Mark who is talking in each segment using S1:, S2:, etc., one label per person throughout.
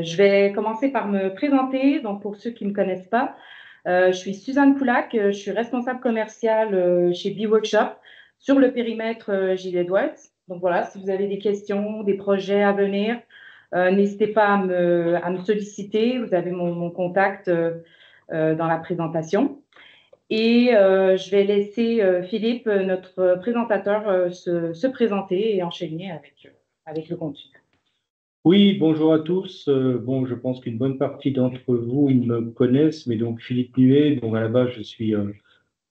S1: Je vais commencer par me présenter. Donc, pour ceux qui ne me connaissent pas, je suis Suzanne Poulac, je suis responsable commerciale chez B-Workshop sur le périmètre Gilles Edwards. Donc voilà, si vous avez des questions, des projets à venir, n'hésitez pas à me solliciter. Vous avez mon contact dans la présentation. Et je vais laisser Philippe, notre présentateur, se présenter et enchaîner avec le contenu.
S2: Oui, bonjour à tous. Bon, je pense qu'une bonne partie d'entre vous me connaissent, mais donc Philippe Nuet, donc à la base, je suis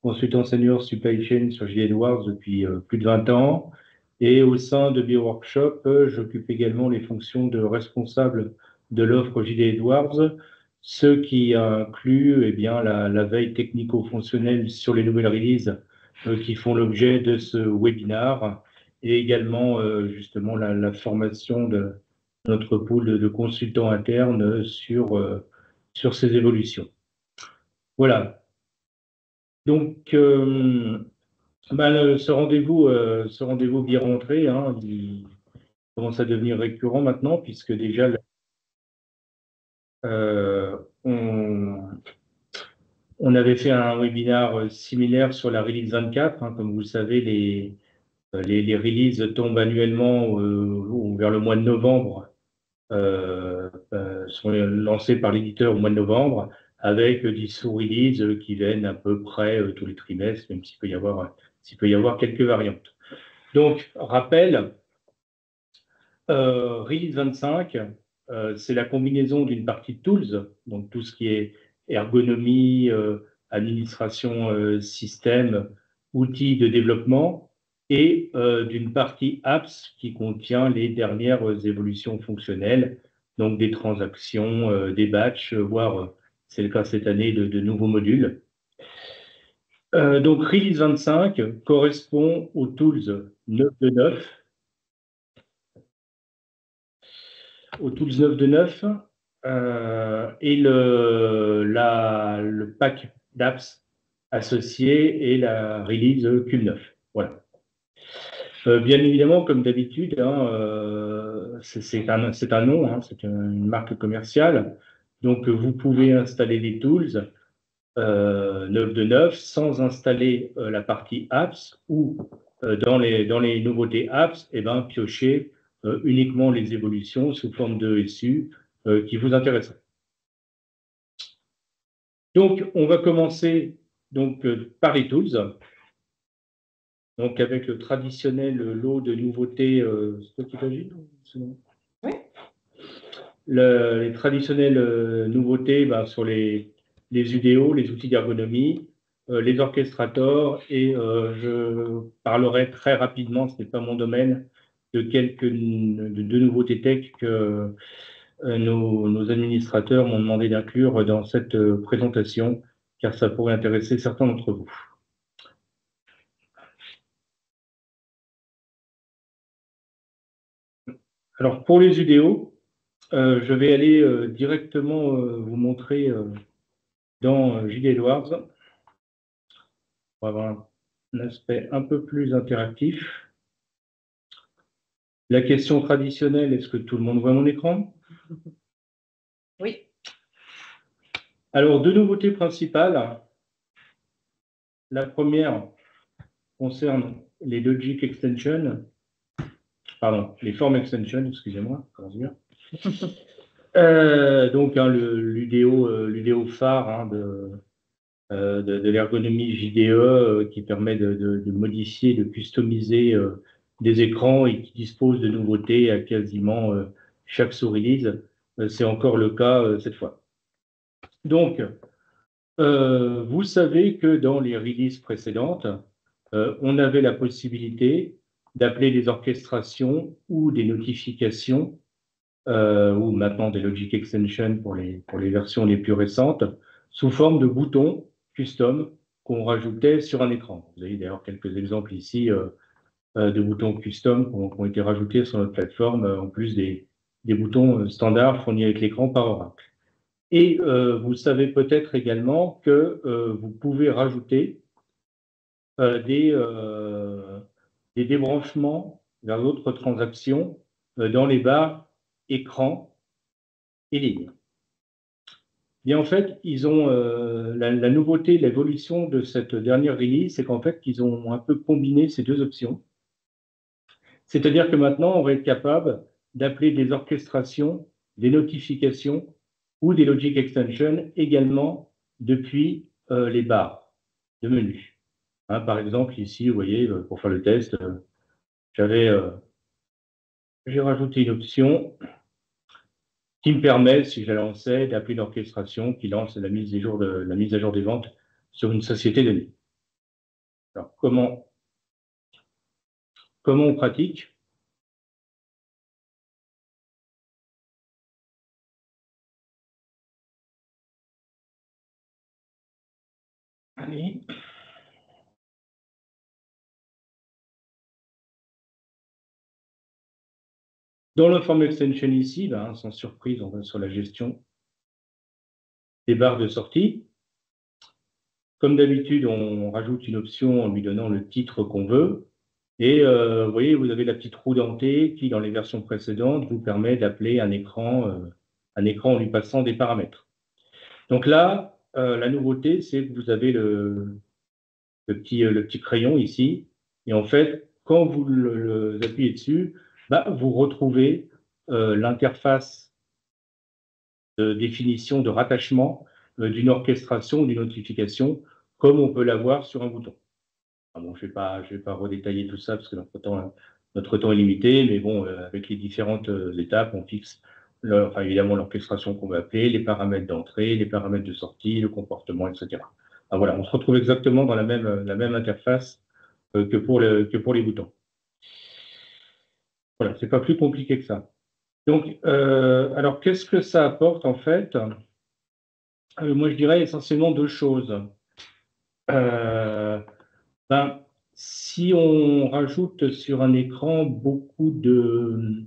S2: consultant senior supply chain sur J. Edwards depuis plus de 20 ans. Et au sein de BioWorkshop, j'occupe également les fonctions de responsable de l'offre J. Edwards, ce qui inclut bien, la veille technico-fonctionnelle sur les nouvelles releases qui font l'objet de ce webinaire et également justement la formation de notre pool de consultants internes sur ces évolutions. Voilà. Donc, ce rendez-vous bien rentré, hein, il commence à devenir récurrent maintenant, puisque déjà, on avait fait un webinaire similaire sur la release 24. Hein, comme vous le savez, les releases tombent annuellement vers le mois de novembre. Sont lancés par l'éditeur au mois de novembre avec 10 sous-releases qui viennent à peu près tous les trimestres, même s'il peut y avoir quelques variantes. Donc, rappel, release 25, c'est la combinaison d'une partie tools, donc tout ce qui est ergonomie, administration système, outils de développement, et d'une partie apps qui contient les dernières évolutions fonctionnelles, donc des transactions, des batchs, voire, c'est le cas cette année, de nouveaux modules. Donc release 25 correspond aux tools 9 de 9, aux tools 9 de 9 et le pack d'apps associé et la release Q9. Voilà. Bien évidemment, comme d'habitude, hein, c'est un nom, hein, c'est une marque commerciale. Donc, vous pouvez installer les tools 9 de 9 sans installer la partie apps ou dans les nouveautés apps, piocher uniquement les évolutions sous forme de SU qui vous intéressent. Donc, on va commencer par les tools. Donc, avec le traditionnel lot de nouveautés, c'est toi qui t'agis?
S1: Oui.
S2: Les traditionnelles nouveautés sur les UDO, les outils d'ergonomie, les orchestrators, et je parlerai très rapidement, ce n'est pas mon domaine, de quelques de nouveautés tech que nos administrateurs m'ont demandé d'inclure dans cette présentation, car ça pourrait intéresser certains d'entre vous. Alors, pour les UDO, je vais aller directement vous montrer dans J. Edwards, pour avoir un aspect un peu plus interactif. La question traditionnelle, est-ce que tout le monde voit mon écran?
S1: Oui.
S2: Alors, deux nouveautés principales. La première concerne les Logic Extension, pardon, les Form Extension, excusez-moi, donc l'UDO phare hein, de l'ergonomie JDE qui permet de modifier, de customiser des écrans et qui dispose de nouveautés à quasiment chaque sous-release. C'est encore le cas cette fois. Donc, vous savez que dans les releases précédentes, on avait la possibilité d'appeler des orchestrations ou des notifications, ou maintenant des Logic Extension pour les versions les plus récentes, sous forme de boutons custom qu'on rajoutait sur un écran. Vous avez d'ailleurs quelques exemples ici de boutons custom qui ont été rajoutés sur notre plateforme, en plus des boutons standards fournis avec l'écran par Oracle. Et vous savez peut-être également que vous pouvez rajouter des débranchements vers d'autres transactions dans les barres écran et ligne. Et en fait, ils ont la nouveauté, l'évolution de cette dernière release, c'est qu'en fait, ils ont un peu combiné ces deux options. C'est-à-dire que maintenant, on va être capable d'appeler des orchestrations, des notifications ou des logic extensions également depuis les barres de menu. Hein, par exemple, ici, vous voyez, pour faire le test, j'ai rajouté une option qui me permet, si je la lançais, d'appeler l'orchestration qui lance la mise à jour des ventes sur une société donnée. Alors, comment on pratique? Allez. Dans l'Inform Extension ici, sans surprise, on va sur la gestion des barres de sortie. Comme d'habitude, on rajoute une option en lui donnant le titre qu'on veut. Et vous voyez, vous avez la petite roue dentée qui, dans les versions précédentes, vous permet d'appeler un écran en lui passant des paramètres. Donc là, la nouveauté, c'est que vous avez le petit crayon ici. Et en fait, quand vous le appuyez dessus, vous retrouvez l'interface de définition, de rattachement d'une orchestration ou d'une notification, comme on peut l'avoir sur un bouton. Bon, je vais pas redétailler tout ça parce que notre temps est limité, mais bon, avec les différentes étapes, on fixe évidemment l'orchestration qu'on va appeler, les paramètres d'entrée, les paramètres de sortie, le comportement, etc. Voilà, on se retrouve exactement dans la même interface que pour les boutons. Voilà, c'est pas plus compliqué que ça. Donc, alors qu'est-ce que ça apporte en fait? Moi, je dirais essentiellement deux choses. Si on rajoute sur un écran beaucoup de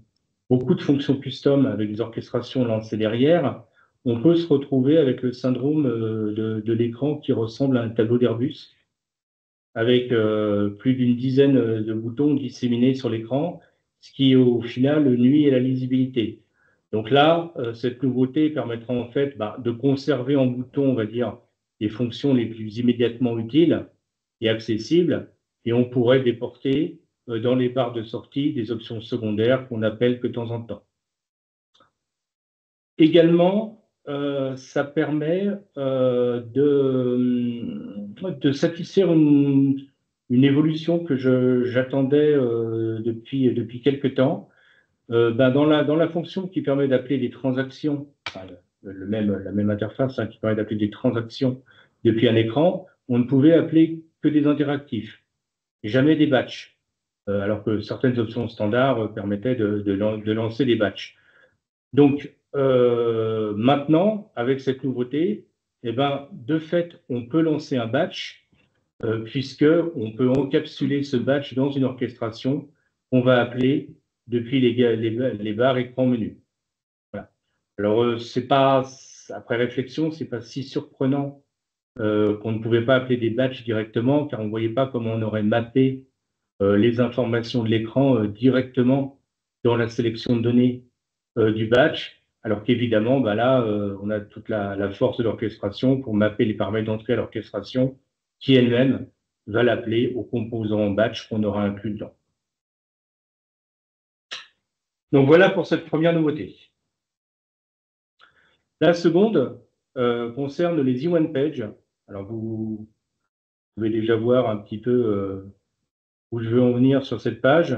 S2: fonctions custom avec des orchestrations lancées derrière, on peut se retrouver avec le syndrome de l'écran qui ressemble à un tableau d'Airbus, avec plus d'une dizaine de boutons disséminés sur l'écran, ce qui au final nuit à la lisibilité. Donc là, cette nouveauté permettra en fait de conserver en bouton, on va dire, les fonctions les plus immédiatement utiles et accessibles, et on pourrait déporter dans les barres de sortie des options secondaires qu'on appelle que de temps en temps. Également, ça permet de satisfaire une évolution que j'attendais depuis quelque temps. Dans la fonction qui permet d'appeler des transactions, la même interface qui permet d'appeler des transactions depuis un écran, on ne pouvait appeler que des interactifs, et jamais des batchs, alors que certaines options standards permettaient de lancer des batchs. Donc, maintenant, avec cette nouveauté, de fait, on peut lancer un batch, puisqu'on peut encapsuler ce batch dans une orchestration qu'on va appeler depuis les barres écran menu. Voilà. Alors, après réflexion, c'est pas si surprenant qu'on ne pouvait pas appeler des batchs directement, car on ne voyait pas comment on aurait mappé les informations de l'écran directement dans la sélection de données du batch, alors qu'évidemment, là, on a toute la force de l'orchestration pour mapper les paramètres d'entrée à l'orchestration, qui elle-même va l'appeler aux composants batch qu'on aura inclus dedans. Donc voilà pour cette première nouveauté. La seconde concerne les E1 Page. Alors vous pouvez déjà voir un petit peu où je veux en venir sur cette page.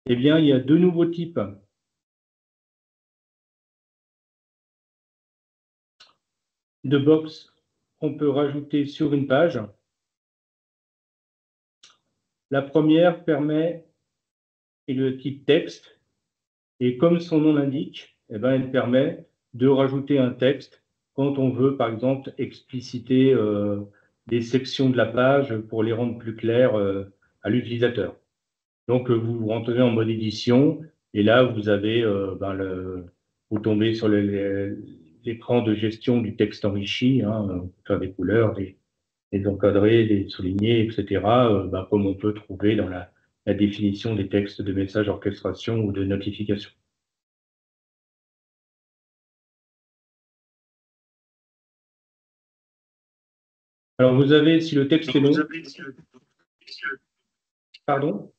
S2: Eh bien, il y a deux nouveaux types de box qu'on peut rajouter sur une page. La première est le type texte, et comme son nom l'indique, elle permet de rajouter un texte quand on veut, par exemple, expliciter des sections de la page pour les rendre plus claires à l'utilisateur. Donc, vous rentrez en mode édition, et là, vous avez, vous tombez sur l'écran de gestion du texte enrichi, faire des couleurs, les encadrer, les souligner, etc., comme on peut trouver dans la définition des textes de messages orchestration ou de notification. Alors, vous avez, si le texte est long, pardon,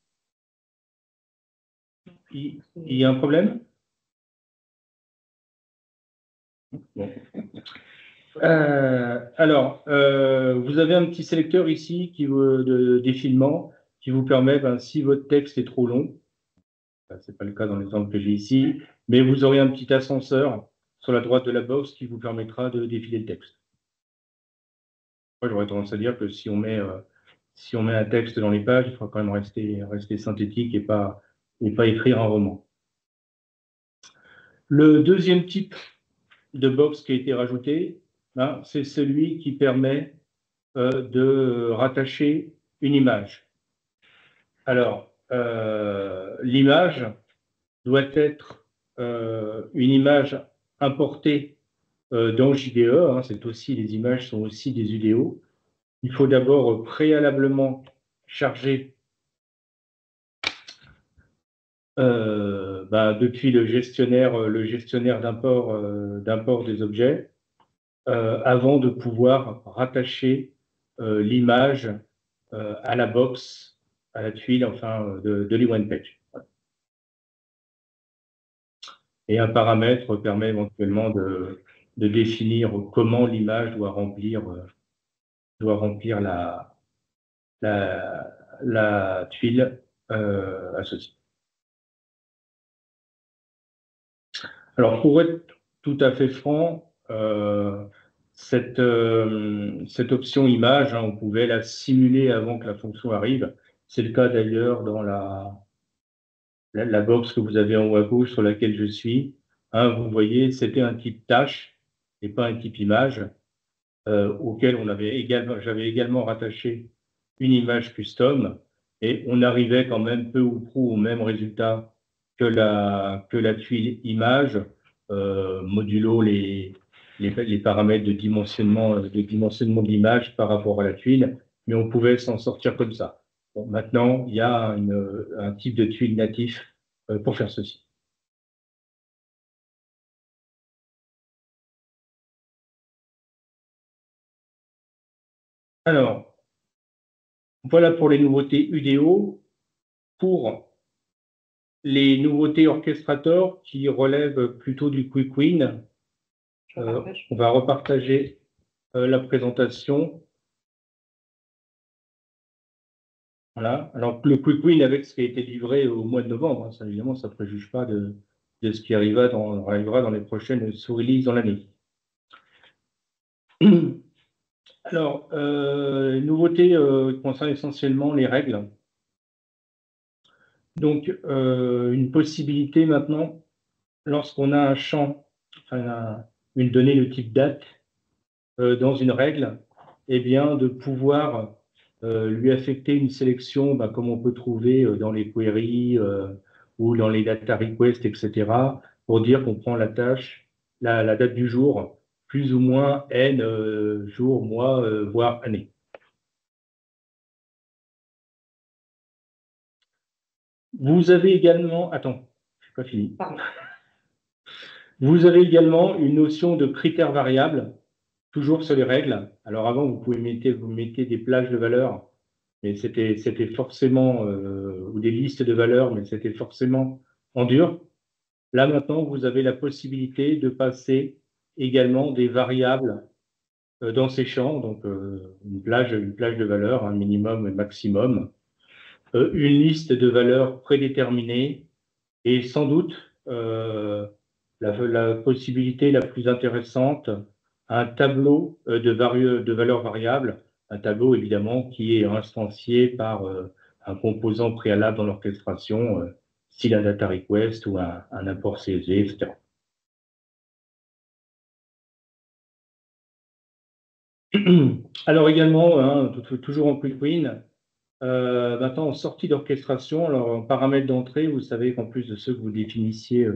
S2: il y a un problème? Bon. Alors, vous avez un petit sélecteur ici de défilement qui vous permet, si votre texte est trop long, ce n'est pas le cas dans l'exemple que j'ai ici, mais vous aurez un petit ascenseur sur la droite de la box qui vous permettra de défiler le texte. Moi, j'aurais tendance à dire que si on met un texte dans les pages, il faudra quand même rester synthétique et pas écrire un roman. Le deuxième type de box qui a été rajouté, c'est celui qui permet de rattacher une image. Alors, l'image doit être une image importée dans JDE. Les images sont aussi des UDO. Il faut d'abord préalablement charger depuis le gestionnaire d'import des objets avant de pouvoir rattacher l'image à la box, à la tuile, de l'e-one-page. Et un paramètre permet éventuellement de définir comment l'image doit remplir la tuile associée. Alors, pour être tout à fait franc, cette option image, on pouvait la simuler avant que la fonction arrive. C'est le cas d'ailleurs dans la box que vous avez en haut à gauche sur laquelle je suis. Vous voyez, c'était un type tâche et pas un type image auquel j'avais également rattaché une image custom et on arrivait quand même peu ou prou au même résultat que la tuile image, modulo les paramètres de dimensionnement de l'image par rapport à la tuile, mais on pouvait s'en sortir comme ça. Bon, maintenant, il y a un type de tuile natif pour faire ceci. Alors, voilà pour les nouveautés UDO. Pour les nouveautés Orchestrator qui relèvent plutôt du Quick Win, on va repartager la présentation. Voilà. Alors, le Quick Win avec ce qui a été livré au mois de novembre, évidemment, ça ne préjuge pas de ce qui arrivera dans les prochaines sous-releases dans l'année. Alors, nouveauté qui concerne essentiellement les règles. Donc, une possibilité maintenant, lorsqu'on a un champ, une donnée de type date dans une règle, eh bien, de pouvoir lui affecter une sélection, comme on peut trouver dans les queries ou dans les data requests, etc., pour dire qu'on prend la date du jour, plus ou moins n jours, mois, voire années. Vous avez également, attends, je suis pas fini. Pardon. Vous avez également une notion de critères variables, toujours sur les règles. Alors avant, vous mettez des plages de valeurs, mais c'était forcément, ou des listes de valeurs, mais c'était forcément en dur. Là maintenant, vous avez la possibilité de passer également des variables dans ces champs, donc une plage de valeurs, un minimum et maximum, une liste de valeurs prédéterminées et sans doute la possibilité la plus intéressante, un tableau de valeurs variables, un tableau évidemment qui est instancié par un composant préalable dans l'orchestration, style un data request ou un import CSV, etc. Alors également, toujours en quick win, maintenant en sortie d'orchestration, alors en paramètres d'entrée, vous savez qu'en plus de ceux que vous définissiez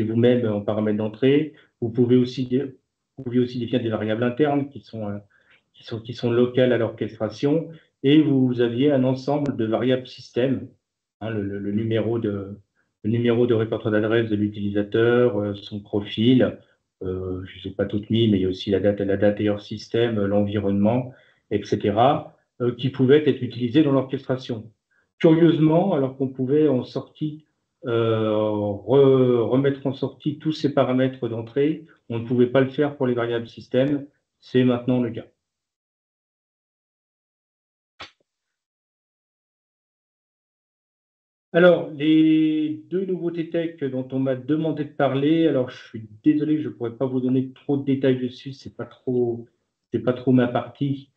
S2: vous-même en paramètres d'entrée, vous pouvez aussi définir des variables internes qui sont locales à l'orchestration, et vous aviez un ensemble de variables système, le numéro de répertoire d'adresse de l'utilisateur, son profil, je ne sais pas toutes mis, mais il y a aussi la data error system, l'environnement, etc., qui pouvaient être utilisés dans l'orchestration. Curieusement, alors qu'on pouvait en sortie remettre en sortie tous ces paramètres d'entrée, on ne pouvait pas le faire pour les variables système. C'est maintenant le cas. Alors, les deux nouveautés tech dont on m'a demandé de parler, alors je suis désolé, je ne pourrais pas vous donner trop de détails dessus, c'est pas trop ma partie.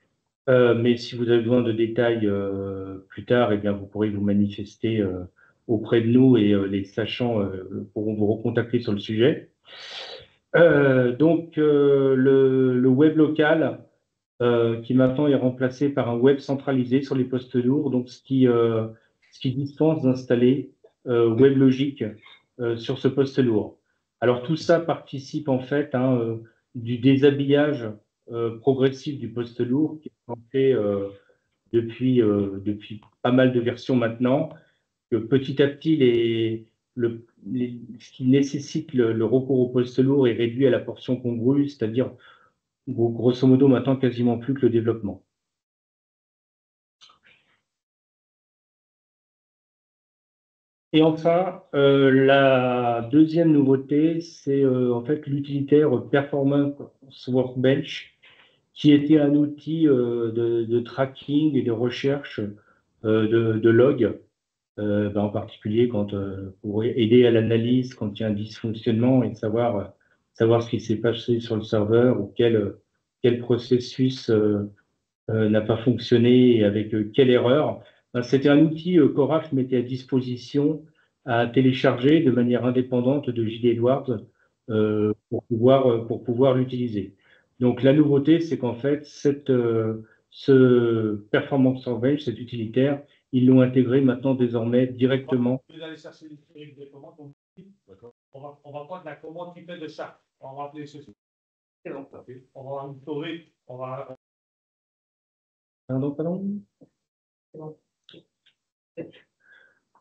S2: Mais si vous avez besoin de détails plus tard, eh bien, vous pourrez vous manifester auprès de nous et les sachants pourront vous recontacter sur le sujet. Donc, le web local, qui maintenant est remplacé par un web centralisé sur les postes lourds, donc ce qui dispense d'installer WebLogic sur ce poste lourd. Alors tout ça participe en fait hein, du déshabillage progressif du poste lourd qui est fait depuis pas mal de versions maintenant, que petit à petit ce qui nécessite le recours au poste lourd est réduit à la portion congrue, c'est-à-dire grosso modo maintenant quasiment plus que le développement. Et enfin, la deuxième nouveauté, c'est en fait l'utilitaire Performance Workbench, qui était un outil de tracking et de recherche de logs, en particulier pour aider à l'analyse quand il y a un dysfonctionnement et savoir ce qui s'est passé sur le serveur ou quel processus n'a pas fonctionné et avec quelle erreur. Ben, c'était un outil qu'Oracle mettait à disposition à télécharger de manière indépendante de JD Edwards pour pouvoir l'utiliser. Donc la nouveauté, c'est qu'en fait, ce Performance Workbench, cet utilitaire, ils l'ont intégré maintenant désormais directement.
S3: Vous allez chercher l'historique des commandes. On va prendre la commande qui fait de ça. On va appeler ceci. On va un historique. On va.
S2: Pardon.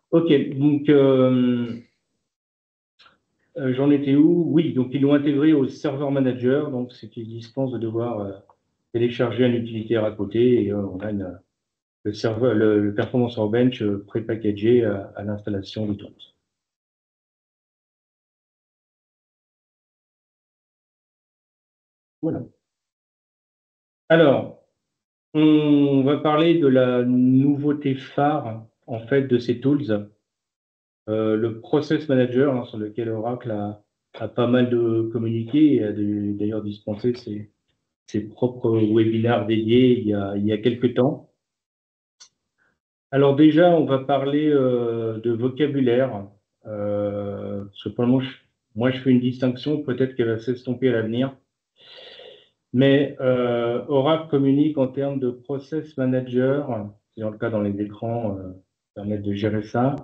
S2: Ok, donc j'en étais où? Oui, donc ils l'ont intégré au Server Manager, donc ce qui dispense de devoir télécharger un utilitaire à côté et on a le Performance Workbench pré-packagé à l'installation du temps. Voilà. Alors, on va parler de la nouveauté phare en fait de ces tools, le Process Manager hein, sur lequel Oracle a pas mal de communiqué et a d'ailleurs dispensé ses propres webinaires dédiés il y a quelques temps. Alors déjà, on va parler de vocabulaire. Cependant, moi, je fais une distinction, peut-être qu'elle va s'estomper à l'avenir. Mais Oracle communique en termes de process manager, c'est le cas dans les écrans, permettent de gérer ça,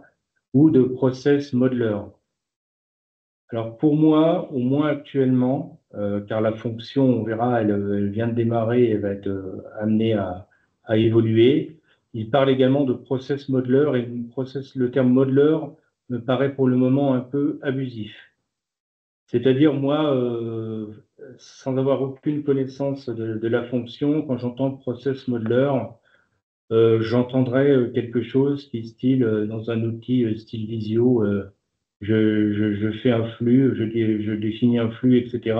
S2: ou de process modeler. Alors pour moi, au moins actuellement, car la fonction, on verra, elle vient de démarrer, elle va être amenée à évoluer. Il parle également de process modeler et le terme modeler me paraît pour le moment un peu abusif. C'est-à-dire, moi, sans avoir aucune connaissance de la fonction, quand j'entends process modeler, j'entendrais quelque chose qui style, dans un outil style Visio, je fais un flux, je définis un flux, etc.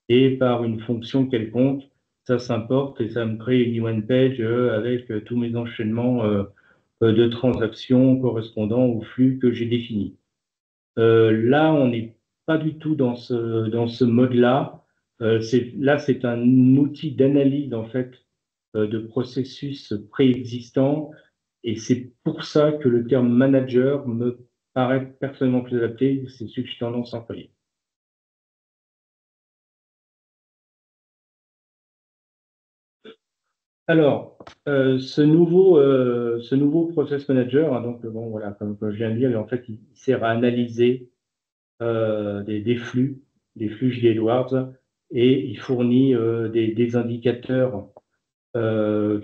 S2: Et par une fonction quelconque, ça s'importe et ça me crée une one page avec tous mes enchaînements de transactions correspondant au flux que j'ai défini. Là, on n'est pas du tout dans ce mode-là. Là, c'est un outil d'analyse en fait de processus préexistants et c'est pour ça que le terme manager me paraît personnellement plus adapté. C'est celui que j'ai tendance à employer. Alors, ce nouveau process manager, hein, donc bon voilà, comme je viens de dire, en fait, il sert à analyser des flux JD Edwards, et il fournit des indicateurs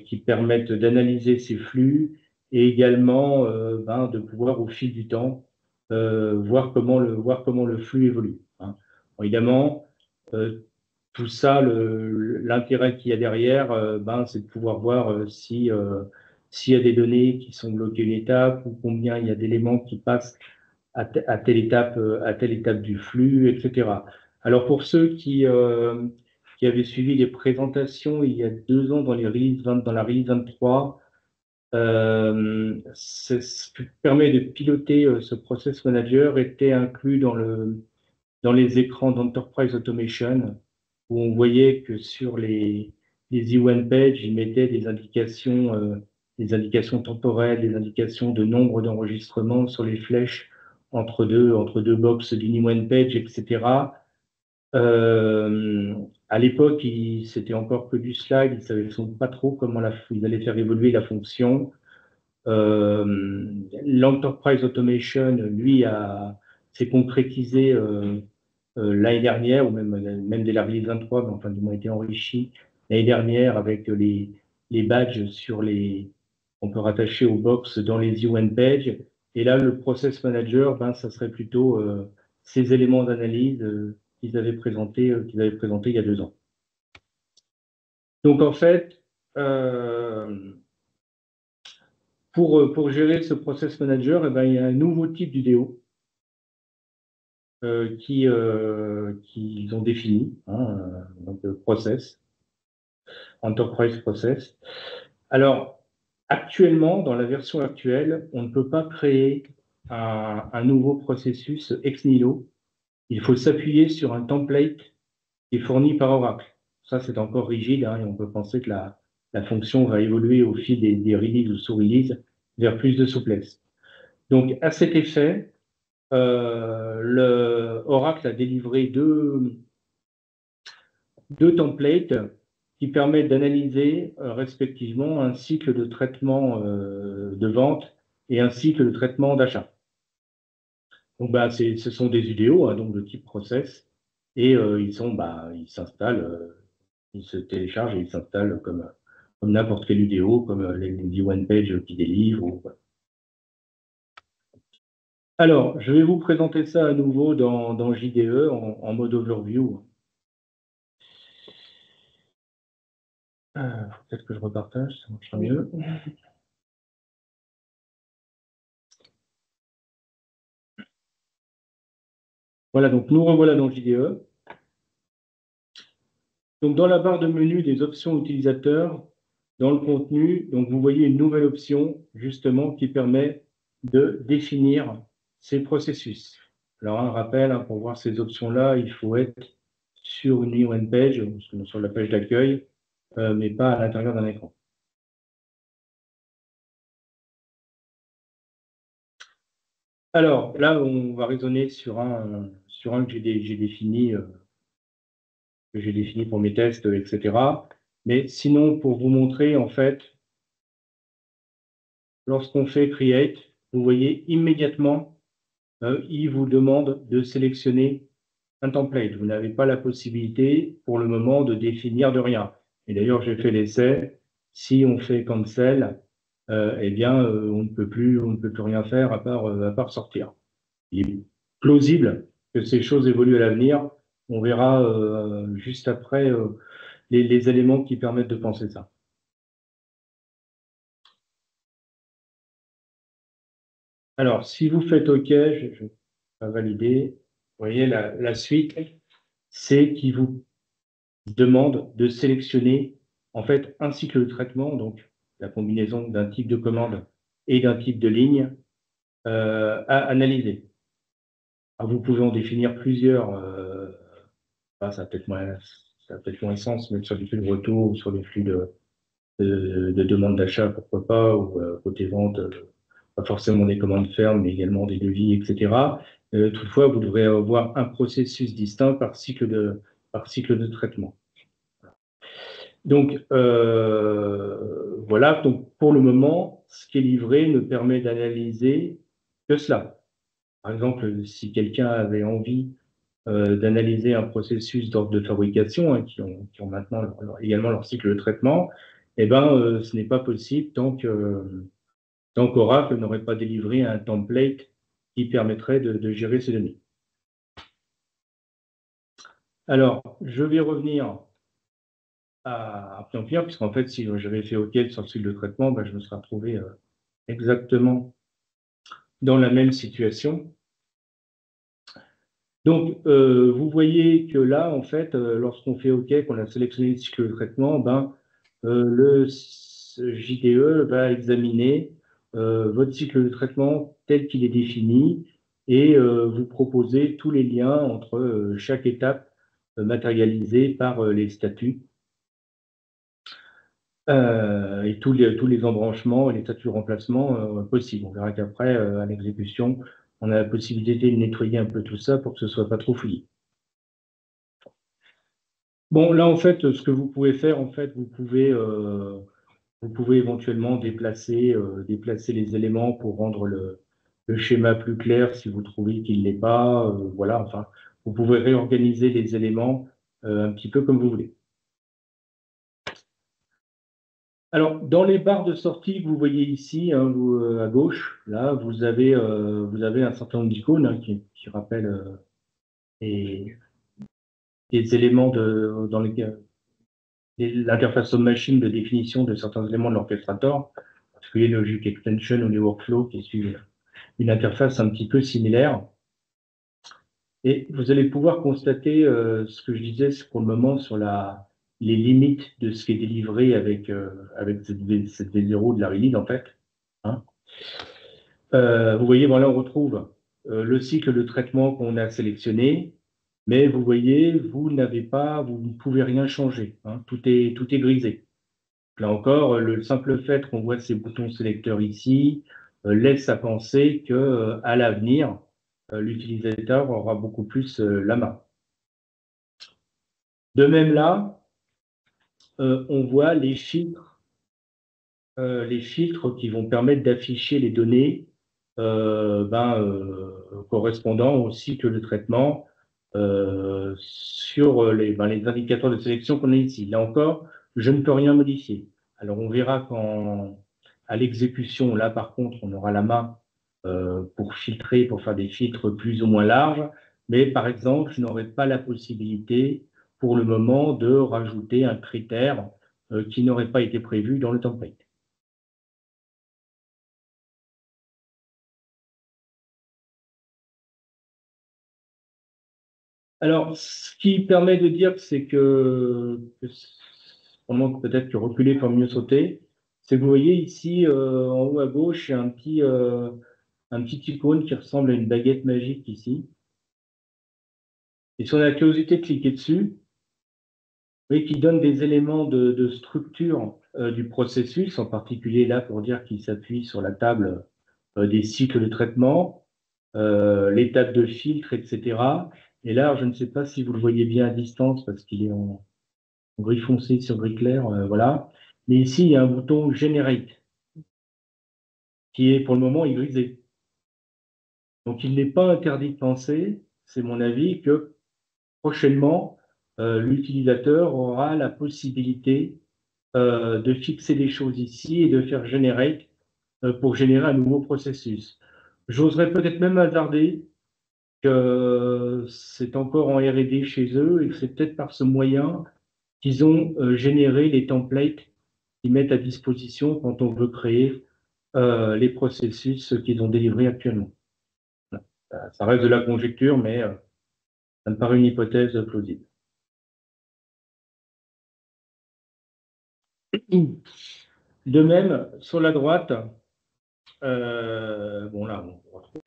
S2: qui permettent d'analyser ces flux et également de pouvoir au fil du temps voir comment le flux évolue. Hein. Bon, évidemment, tout ça, l'intérêt qu'il y a derrière, c'est de pouvoir voir s'il y a des données qui sont bloquées une étape ou combien il y a d'éléments qui passent à telle étape du flux, etc. Alors pour ceux qui avaient suivi les présentations il y a 2 ans dans la release 23, ce qui permet de piloter ce process manager était inclus dans les écrans d'Enterprise Automation, où on voyait que sur les E1 pages, ils mettaient des indications temporelles, des indications de nombre d'enregistrements sur les flèches entre deux box d'une E1 page, etc. À l'époque, c'était encore que du slide, ils ne savaient pas trop comment ils allaient faire évoluer la fonction. L'Enterprise Automation, lui, s'est concrétisé l'année dernière, ou même dès la release 23, mais enfin, du moins, été enrichi l'année dernière avec les badges on peut rattacher aux box dans les UN pages. Et là, le process manager, ça serait plutôt ces éléments d'analyse qu'ils avaient présentés il y a 2 ans. Donc, en fait, pour gérer ce process manager, il y a un nouveau type d'UDO qu'ils ont défini, donc process, Enterprise Process. Alors, actuellement, dans la version actuelle, on ne peut pas créer un nouveau processus ex nihilo. Il faut s'appuyer sur un template qui est fourni par Oracle. Ça, c'est encore rigide, et on peut penser que la fonction va évoluer au fil des releases ou sous-releases vers plus de souplesse. Donc, à cet effet, Oracle a délivré deux templates qui permettent d'analyser respectivement un cycle de traitement de vente et un cycle de traitement d'achat. Donc, ce sont des UDO, donc de type process, et ils s'installent, ils se téléchargent et ils s'installent comme n'importe quel UDO, comme les one page qui délivrent. Alors, je vais vous présenter ça à nouveau dans JDE en mode overview. Peut-être que je repartage, ça marchera mieux. Voilà, donc nous revoilà dans JDE. Donc dans la barre de menu des options utilisateurs, dans le contenu, donc vous voyez une nouvelle option justement qui permet de définir ces processus. Alors un rappel, pour voir ces options-là, il faut être sur une one page, sur la page d'accueil, mais pas à l'intérieur d'un écran. Alors là, on va raisonner sur un que j'ai défini pour mes tests, etc. Mais sinon, pour vous montrer, en fait, lorsqu'on fait Create, vous voyez immédiatement, il vous demande de sélectionner un template. Vous n'avez pas la possibilité, pour le moment, de définir de rien. Et d'ailleurs, j'ai fait l'essai. Si on fait Cancel, on ne peut plus rien faire à part sortir. Il est plausible que ces choses évoluent à l'avenir. On verra juste après les éléments qui permettent de penser ça. Alors, si vous faites OK, je vais valider. Vous voyez, la suite, c'est qu'il vous demande de sélectionner en fait un cycle de traitement, donc la combinaison d'un type de commande et d'un type de ligne à analyser. Alors, vous pouvez en définir plusieurs. Ça a peut-être moins sens, mais sur les flux de retour ou sur les flux de demande d'achat, pourquoi pas, ou côté vente, pas forcément des commandes fermes, mais également des devis, etc. Toutefois, vous devrez avoir un processus distinct par cycle de traitement. Donc, voilà. Donc, pour le moment, ce qui est livré ne permet d'analyser que cela. Par exemple, si quelqu'un avait envie d'analyser un processus d'ordre de fabrication, qui ont maintenant également leur cycle de traitement, ce n'est pas possible tant qu'Oracle n'aurait pas délivré un template qui permettrait de gérer ces données. Alors, je vais revenir à Pion-Pion, puisqu'en fait, si j'avais fait OK sur le cycle de traitement, ben, je me serais retrouvé exactement dans la même situation. Donc, vous voyez que là, en fait, lorsqu'on fait OK, qu'on a sélectionné le cycle de traitement, ben, le JDE va examiner votre cycle de traitement tel qu'il est défini et vous proposer tous les liens entre chaque étape matérialisée par les statuts et tous les embranchements et les statuts de remplacement possibles. On verra qu'après, à l'exécution, on a la possibilité de nettoyer un peu tout ça pour que ce soit pas trop fouillé. Bon, là, en fait, ce que vous pouvez faire, en fait, vous pouvez éventuellement déplacer les éléments pour rendre le schéma plus clair si vous trouvez qu'il ne l'est pas. Voilà, enfin, vous pouvez réorganiser les éléments un petit peu comme vous voulez. Alors, dans les barres de sortie que vous voyez ici, hein, à gauche, là, vous avez un certain nombre d'icônes hein, qui rappellent les éléments dans lesquels l'interface homme-machine de définition de certains éléments de l'orchestrator, en particulier le Logic Extension ou les workflows qui suivent une interface un petit peu similaire. Et vous allez pouvoir constater ce que je disais pour le moment sur les limites de ce qui est délivré avec cette V0 de la release, en fait. Hein. Vous voyez, voilà, on retrouve le cycle de traitement qu'on a sélectionné, mais vous voyez, vous ne pouvez rien changer. Hein. Tout est grisé. Là encore, le simple fait qu'on voit ces boutons sélecteurs ici laisse à penser que à l'avenir, l'utilisateur aura beaucoup plus la main. De même là, on voit les filtres qui vont permettre d'afficher les données correspondant au cycle de traitement sur les indicateurs de sélection qu'on a ici. Là encore, je ne peux rien modifier. Alors, on verra à l'exécution, là, par contre, on aura la main pour filtrer, pour faire des filtres plus ou moins larges. Mais, par exemple, je n'aurai pas la possibilité, pour le moment, de rajouter un critère qui n'aurait pas été prévu dans le template. Alors, ce qui permet de dire, c'est pendant que peut-être que reculer pour mieux sauter, c'est que vous voyez ici, en haut à gauche, il y a un petit icône qui ressemble à une baguette magique ici. Et si on a la curiosité de cliquer dessus, vous voyez qu'il donne des éléments de structure du processus, en particulier là pour dire qu'il s'appuie sur la table des cycles de traitement, l'étape de filtre, etc. Et là, je ne sais pas si vous le voyez bien à distance parce qu'il est en gris foncé sur gris clair, voilà. Mais ici, il y a un bouton Generate qui est pour le moment grisé. Donc, il n'est pas interdit de penser, c'est mon avis, que prochainement, l'utilisateur aura la possibilité de fixer des choses ici et de faire Generate pour générer un nouveau processus. J'oserais peut-être même hasarder que c'est encore en R&D chez eux et que c'est peut-être par ce moyen qu'ils ont généré les templates qu'ils mettent à disposition quand on veut créer les processus qu'ils ont délivrés actuellement. Voilà. Ça reste de la conjecture, mais ça me paraît une hypothèse plausible. De même, sur la droite, bon là, on retrouve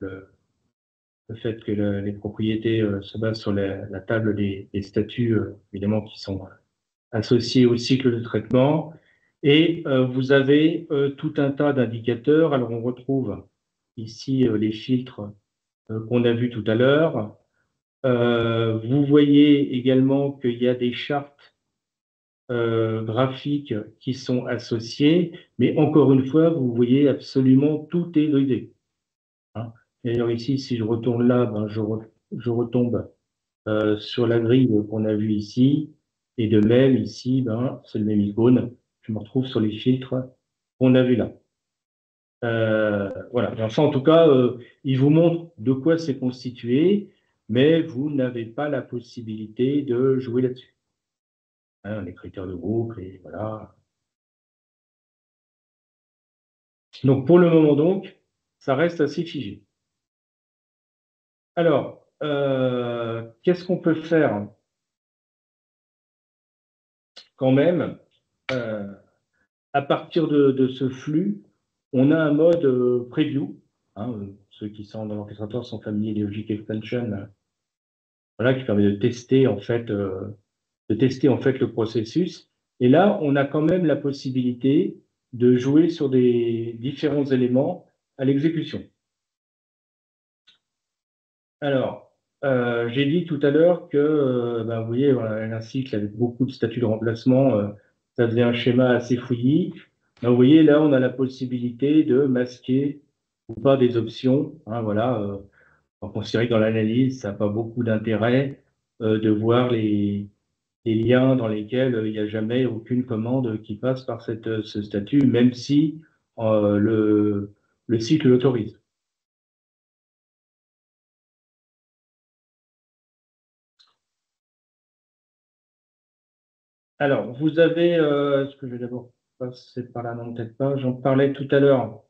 S2: le fait que les propriétés se basent sur la table des statuts, évidemment, qui sont associés au cycle de traitement. Et vous avez tout un tas d'indicateurs. Alors, on retrouve ici les filtres qu'on a vus tout à l'heure. Vous voyez également qu'il y a des chartes graphiques qui sont associées, mais encore une fois, vous voyez absolument tout est grisé. Hein. D'ailleurs, ici, si je retourne là, ben, je retombe sur la grille qu'on a vue ici. Et de même, ici, ben, c'est le même icône. Je me retrouve sur les filtres qu'on a vus là. Voilà. Enfin, en tout cas, il vous montre de quoi c'est constitué. mais vous n'avez pas la possibilité de jouer là-dessus. Hein, les critères de groupe, et voilà. Donc, pour le moment, donc, ça reste assez figé. Alors, qu'est-ce qu'on peut faire quand même à partir de ce flux, on a un mode preview. Hein, ceux qui sont dans l'orchestrateur sont familiers des Logic Extension, voilà, qui permet de tester en fait le processus. Et là, on a quand même la possibilité de jouer sur des différents éléments à l'exécution. Alors, j'ai dit tout à l'heure que, vous voyez, voilà, un cycle avec beaucoup de statuts de remplacement, ça faisait un schéma assez fouillis. Ben, vous voyez, là, on a la possibilité de masquer ou pas des options. Hein, voilà, on considère que dans l'analyse, ça n'a pas beaucoup d'intérêt de voir les liens dans lesquels il n'y a jamais aucune commande qui passe par ce statut, même si le cycle l'autorise. Alors, vous avez, est-ce que je vais d'abord passer par là? Non, peut-être pas. J'en parlais tout à l'heure.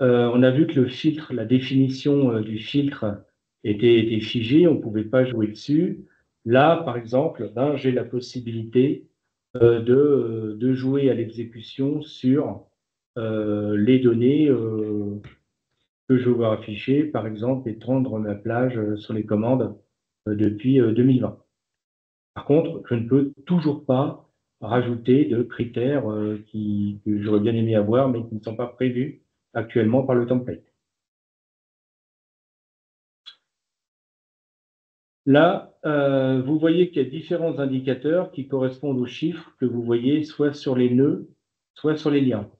S2: On a vu que le filtre, la définition du filtre était figée, on ne pouvait pas jouer dessus. Là, par exemple, j'ai la possibilité de jouer à l'exécution sur les données que je veux voir afficher, par exemple, et tendre ma plage sur les commandes depuis 2020. Par contre, je ne peux toujours pas rajouter de critères que j'aurais bien aimé avoir, mais qui ne sont pas prévus actuellement par le template. Là, vous voyez qu'il y a différents indicateurs qui correspondent aux chiffres que vous voyez soit sur les nœuds, soit sur les liens.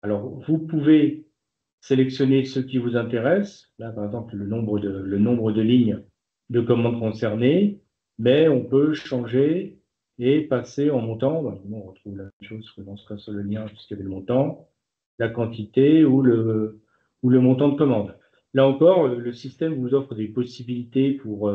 S2: Alors, vous pouvez sélectionner ceux qui vous intéressent. Là, par exemple, le nombre de lignes de commandes concernées, mais on peut changer et passer en montant. On retrouve la même chose que dans ce cas sur le lien, puisqu'il y avait le montant, la quantité ou le montant de commande. Là encore, le système vous offre des possibilités pour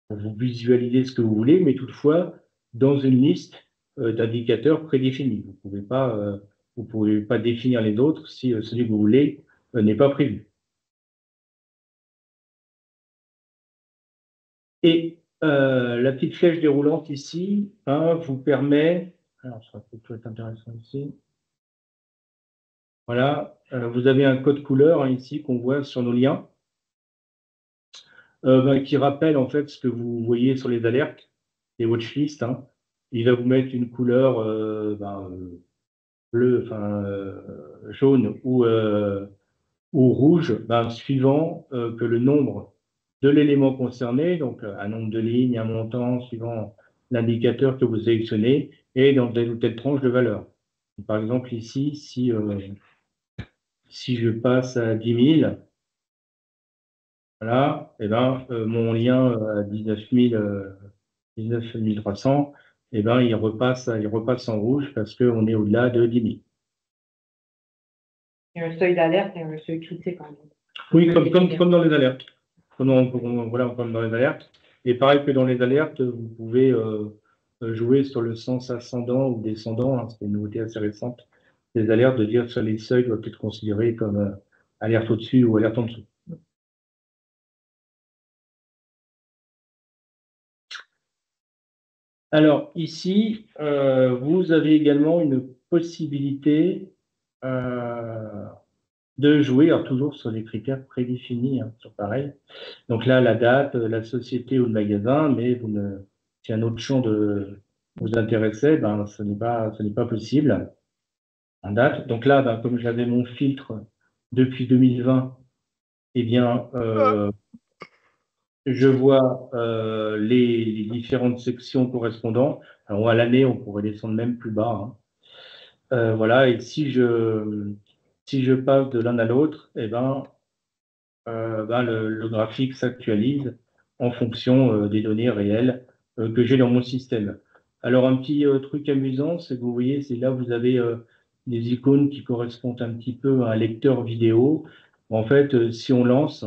S2: vous visualiser ce que vous voulez, mais toutefois dans une liste d'indicateurs prédéfinis. Vous pouvez pas définir les autres si celui que vous voulez n'est pas prévu. Et la petite flèche déroulante ici vous permet, alors ça peut être intéressant ici, voilà, vous avez un code couleur ici qu'on voit sur nos liens, qui rappelle en fait ce que vous voyez sur les alertes, les watchlists. Il va vous mettre une couleur bleu, jaune ou rouge, suivant que le nombre de l'élément concerné, donc un nombre de lignes, un montant, suivant l'indicateur que vous sélectionnez, et dans telle ou telle tranche de valeur. Par exemple, ici, si je passe à 10 000, voilà, et mon lien à 19 300, il repasse en rouge parce qu'on est au-delà de 10 000.
S1: Il y a un seuil d'alerte et un seuil critique quand même.
S2: Oui, comme dans les alertes. Comme dans les alertes. Et pareil que dans les alertes, vous pouvez jouer sur le sens ascendant ou descendant. C'est une nouveauté assez récente. Les alertes, de dire que les seuils doivent être considérés comme alerte au-dessus ou alerte en dessous. Alors ici, vous avez également une possibilité de jouer, alors toujours sur des critères prédéfinis, toujours pareil. Donc là, la date, la société ou le magasin, mais si un autre champ vous intéressait, ce n'est pas possible en date. Donc là, comme j'avais mon filtre depuis 2020, eh bien, je vois les différentes sections correspondantes. Alors à l'année, on pourrait descendre même plus bas. Voilà, et si je passe de l'un à l'autre, eh ben, le graphique s'actualise en fonction des données réelles que j'ai dans mon système. Alors, un petit truc amusant, c'est que vous voyez, c'est là vous avez des icônes qui correspondent un petit peu à un lecteur vidéo. En fait, si on lance,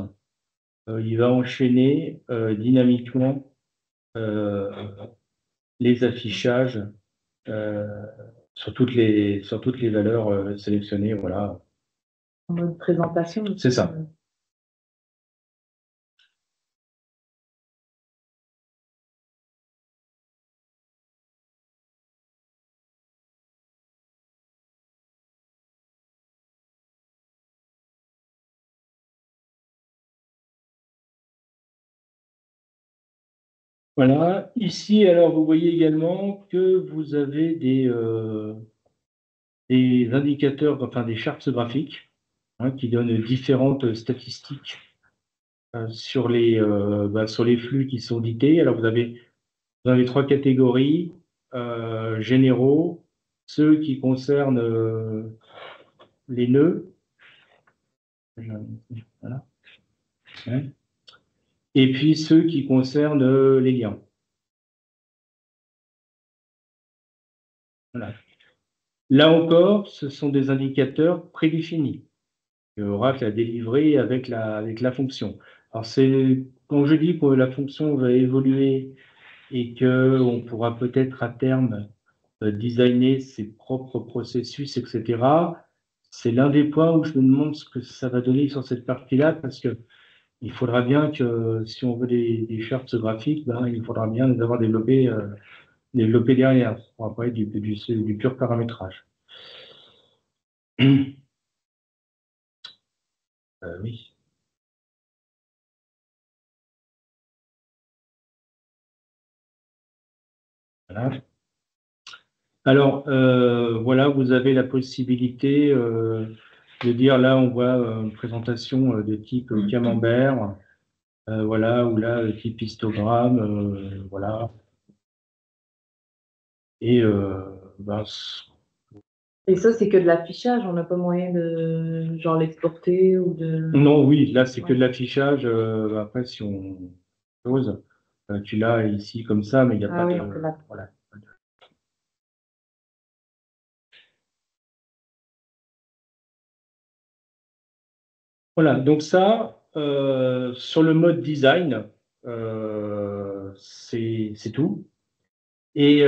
S2: il va enchaîner dynamiquement les affichages sur toutes les valeurs sélectionnées. Voilà.
S1: En mode présentation.
S2: C'est ça. Voilà. Ici, alors, vous voyez également que vous avez des indicateurs, enfin des chartes graphiques, hein, qui donnent différentes statistiques sur les flux qui sont dictés. Alors, vous avez trois catégories généraux, ceux qui concernent les nœuds. Voilà. Ouais. Et puis ceux qui concernent les liens. Voilà. Là encore, ce sont des indicateurs prédéfinis que Oracle a délivrés avec la fonction. Alors, quand je dis que la fonction va évoluer et qu'on pourra peut-être à terme designer ses propres processus, etc., c'est l'un des points où je me demande ce que ça va donner sur cette partie-là, parce que il faudra bien que, si on veut des chartes graphiques, ben, il faudra bien les avoir développées derrière. Ça ne pourra pas être du pur paramétrage. Oui. Voilà. Alors, voilà, vous avez la possibilité de dire, là, on voit une présentation de type camembert, voilà, ou là, type histogramme, voilà. Et ben,
S1: Et ça, c'est que de l'affichage, on n'a pas moyen de genre l'exporter ou de.
S2: non, oui, là, c'est que
S1: Ouais.
S2: de l'affichage. Après, si on pose, tu l'as ici comme ça, mais il n'y a
S1: Ah
S2: pas
S1: oui,
S2: de.
S1: on peut la.
S2: Voilà. Voilà, donc ça, sur le mode design, c'est tout. Et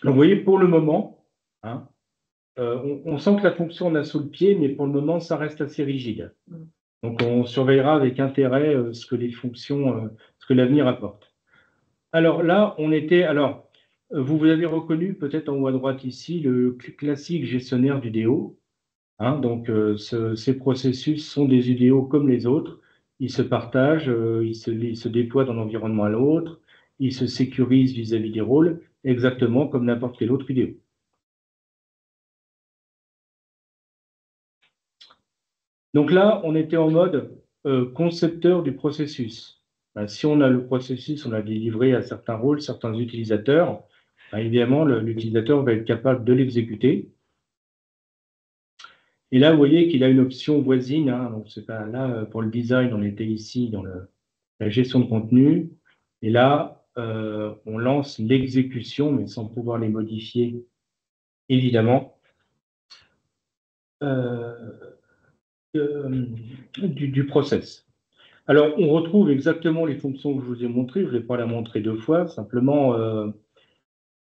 S2: donc, vous voyez, pour le moment, hein, on sent que la fonction, on a sous le pied, mais pour le moment, ça reste assez rigide.
S1: Mm.
S2: Donc, on surveillera avec intérêt ce que les fonctions, ce que l'avenir apporte. Alors là, vous avez reconnu peut-être en haut à droite ici le classique gestionnaire d'UDO. Hein, donc, ces processus sont des UDO comme les autres. Ils se partagent, ils se déploient d'un environnement à l'autre, ils se sécurisent vis-à-vis des rôles, exactement comme n'importe quel autre UDO. Donc là, on était en mode concepteur du processus. Ben, si on a le processus, on l'a délivré à certains rôles, certains utilisateurs, ben, évidemment, l'utilisateur va être capable de l'exécuter. Et là, vous voyez qu'il a une option voisine. Hein, donc, c'est pas là, pour le design, on était ici dans la gestion de contenu. Et là, on lance l'exécution, mais sans pouvoir les modifier, évidemment, euh, du process. Alors, on retrouve exactement les fonctions que je vous ai montrées. Je ne vais pas la montrer deux fois. Simplement,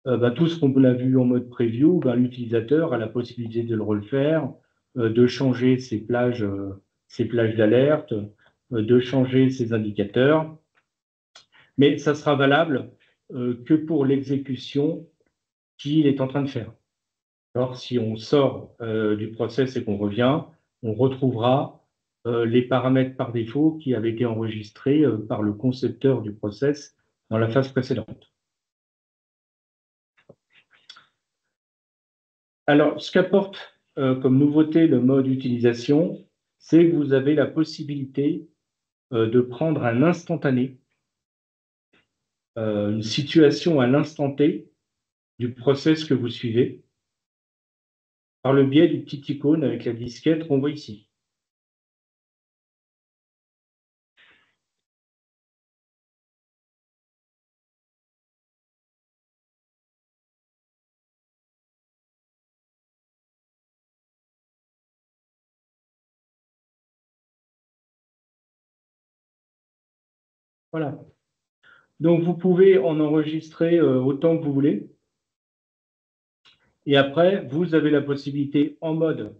S2: tout ce qu'on a vu en mode preview, l'utilisateur a la possibilité de le refaire, de changer ses plages d'alerte, de changer ses indicateurs. Mais ça sera valable que pour l'exécution qu'il est en train de faire. Alors, si on sort du process et qu'on revient, on retrouvera les paramètres par défaut qui avaient été enregistrés par le concepteur du process dans la phase précédente. Alors, ce qu'apporte comme nouveauté le mode utilisation, c'est que vous avez la possibilité de prendre un instantané, une situation à l'instant T du process que vous suivez, par le biais du petit icône avec la disquette qu'on voit ici. Voilà. Donc, vous pouvez en enregistrer autant que vous voulez. Et après, vous avez la possibilité en mode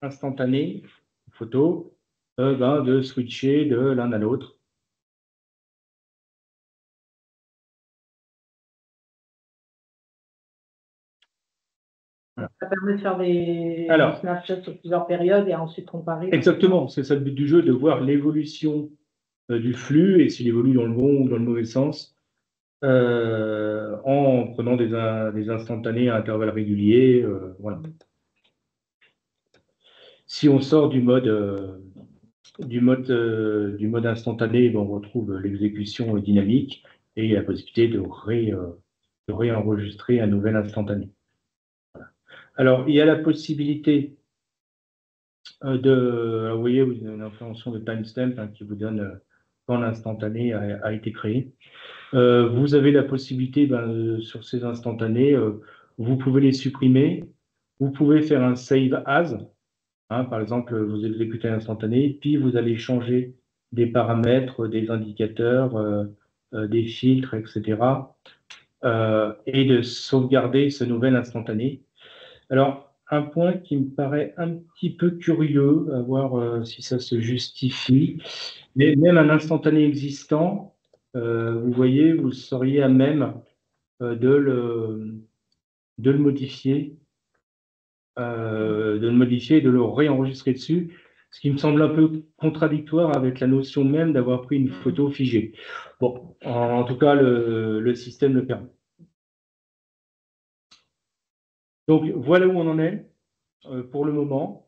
S2: instantané, photo, de switcher de l'un à l'autre.
S1: Ça permet de faire des
S2: Alors,
S1: snapshots sur plusieurs périodes et ensuite comparer.
S2: Exactement, c'est ça le but du jeu, de voir l'évolution du flux et s'il évolue dans le bon ou dans le mauvais sens, en prenant des instantanés à intervalles réguliers. Voilà. Si on sort du mode instantané, on retrouve l'exécution dynamique et la possibilité de réenregistrer un nouvel instantané. Voilà. Alors, il y a la possibilité vous voyez, vous avez une information de timestamp qui vous donne quand l'instantané a été créé. Vous avez la possibilité, sur ces instantanés, vous pouvez les supprimer. Vous pouvez faire un save as. Par exemple, vous exécutez l'instantané, puis vous allez changer des paramètres, des indicateurs, des filtres, etc. Et de sauvegarder ce nouvel instantané. Alors, un point qui me paraît un petit peu curieux, à voir si ça se justifie, mais même un instantané existant, vous voyez, vous seriez à même de le modifier, et de le réenregistrer dessus, ce qui me semble un peu contradictoire avec la notion même d'avoir pris une photo figée. Bon, en tout cas, le système le permet. Donc, voilà où on en est pour le moment.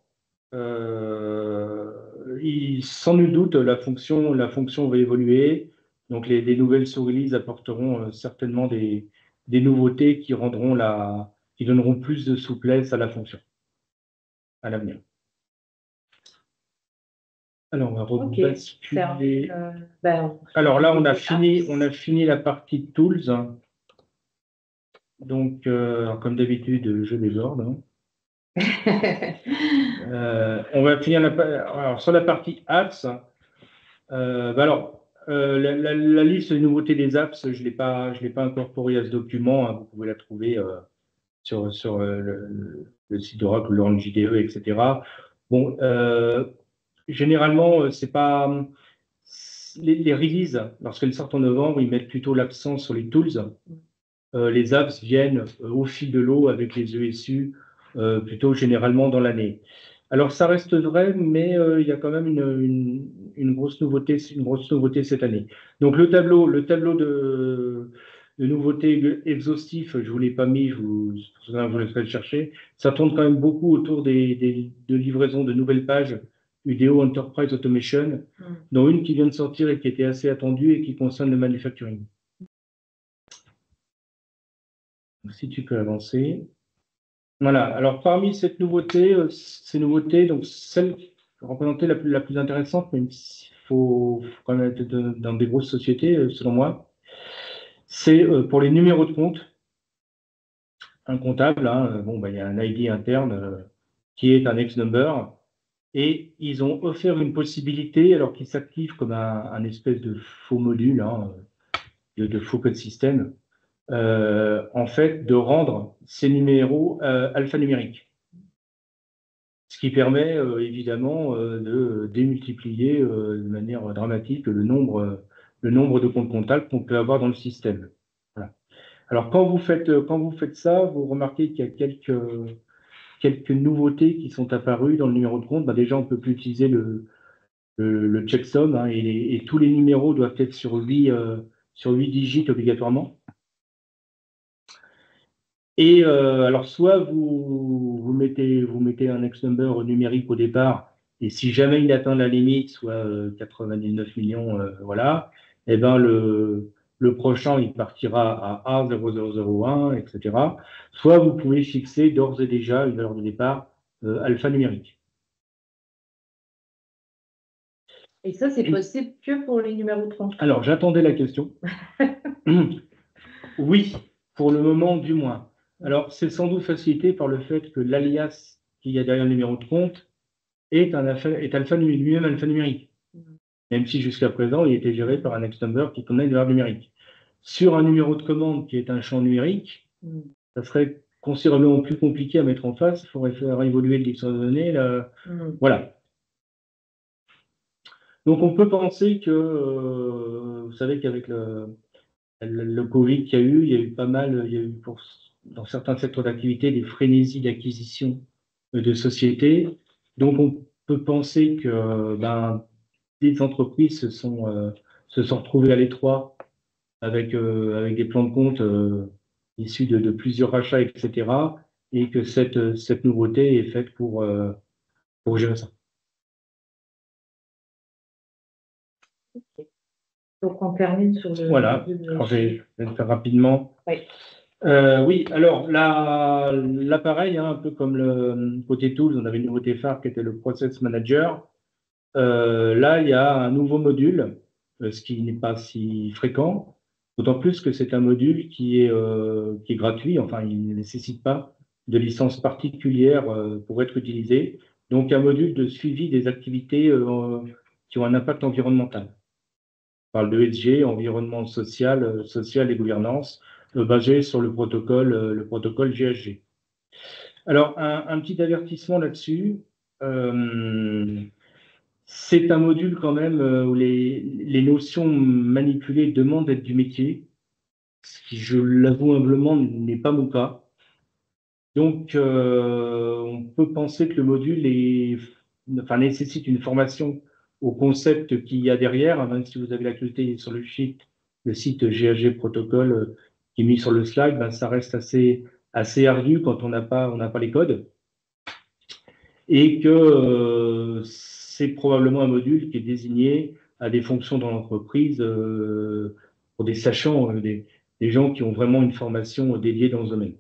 S2: Sans nul doute, la fonction va évoluer. Donc, les nouvelles sous-releases apporteront certainement des nouveautés qui donneront plus de souplesse à la fonction à l'avenir. Alors, on va rebasculer. Alors là, on a fini la partie tools. Donc, comme d'habitude, je déborde. On va finir alors, sur la partie apps. La liste de nouveautés des apps, je l'ai pas incorporée à ce document. Vous pouvez la trouver sur le site d'Oracle, l'Orange JDE, etc. Bon, généralement, c'est pas les releases, lorsqu'elles sortent en novembre, ils mettent plutôt l'accent sur les tools. Les apps viennent au fil de l'eau avec les ESU, plutôt généralement dans l'année. Alors ça reste vrai, mais il y a quand même une grosse nouveauté cette année. Donc le tableau de nouveautés exhaustif, je vous l'ai pas mis, je vous laisserai le chercher. Ça tourne quand même beaucoup autour de livraison de nouvelles pages UDO Enterprise Automation, dont une qui vient de sortir et qui était assez attendue et qui concerne le manufacturing. Si tu peux avancer. Voilà. Alors, parmi ces nouveautés, donc celle représentée la plus intéressante, même s'il faut quand même être dans des grosses sociétés, selon moi, c'est pour les numéros de compte. Un comptable, il y a un ID interne qui est un X-number, et ils ont offert une possibilité, alors qu'il s'active comme un espèce de faux module, de faux code système, en fait, de rendre ces numéros alphanumériques. Ce qui permet évidemment de démultiplier de manière dramatique le nombre de comptes comptables qu'on peut avoir dans le système. Voilà. Alors, quand vous faites ça, vous remarquez qu'il y a quelques nouveautés qui sont apparues dans le numéro de compte. Déjà, on ne peut plus utiliser le checksum, et tous les numéros doivent être sur 8 digits obligatoirement. Et alors, soit vous mettez un X-number numérique au départ, et si jamais il atteint la limite, soit 99 millions, voilà, et le prochain, il partira à A0001, etc. Soit vous pouvez fixer d'ores et déjà une valeur de départ alphanumérique.
S1: Et ça, c'est possible que pour les numéros de compte.
S2: Alors, j'attendais la question. Oui, pour le moment, du moins. Alors, c'est sans doute facilité par le fait que l'alias qu'il y a derrière le numéro de compte est lui-même alphanumérique. même si jusqu'à présent, il était géré par un next number qui contenait une valeur numérique. Sur un numéro de commande qui est un champ numérique, ça serait considérablement plus compliqué à mettre en face. Il faudrait faire évoluer le dictionnaire de données. Voilà. Donc, on peut penser que, vous savez qu'avec le Covid qu'il y a eu, il y a eu pas mal, il y a eu dans certains secteurs d'activité des frénésies d'acquisition de sociétés. Donc, on peut penser que des entreprises se sont retrouvées à l'étroit avec des plans de compte issus de plusieurs rachats, etc. Et que cette nouveauté est faite pour gérer ça.
S1: Donc, on termine sur le...
S2: Voilà. Alors, je vais le faire rapidement.
S1: Oui.
S2: Oui, alors l'appareil, un peu comme le côté tools, on avait une nouveauté phare qui était le Process Manager. Là, il y a un nouveau module, ce qui n'est pas si fréquent, d'autant plus que c'est un module qui est gratuit, enfin, il ne nécessite pas de licence particulière pour être utilisé. Donc, un module de suivi des activités qui ont un impact environnemental. On parle de ESG, environnement social, social et gouvernance, basé sur le protocole GHG. Alors, un petit avertissement là-dessus. C'est un module quand même où les notions manipulées demandent d'être du métier, ce qui, je l'avoue humblement, n'est pas mon cas. Donc, on peut penser que le module nécessite une formation au concept qu'il y a derrière, même si vous avez la curiosité sur le site GHG Protocol qui est mis sur le slide, ça reste assez ardu quand on n'a pas les codes. Et que c'est probablement un module qui est désigné à des fonctions dans l'entreprise pour des sachants, des gens qui ont vraiment une formation dédiée dans ce domaine.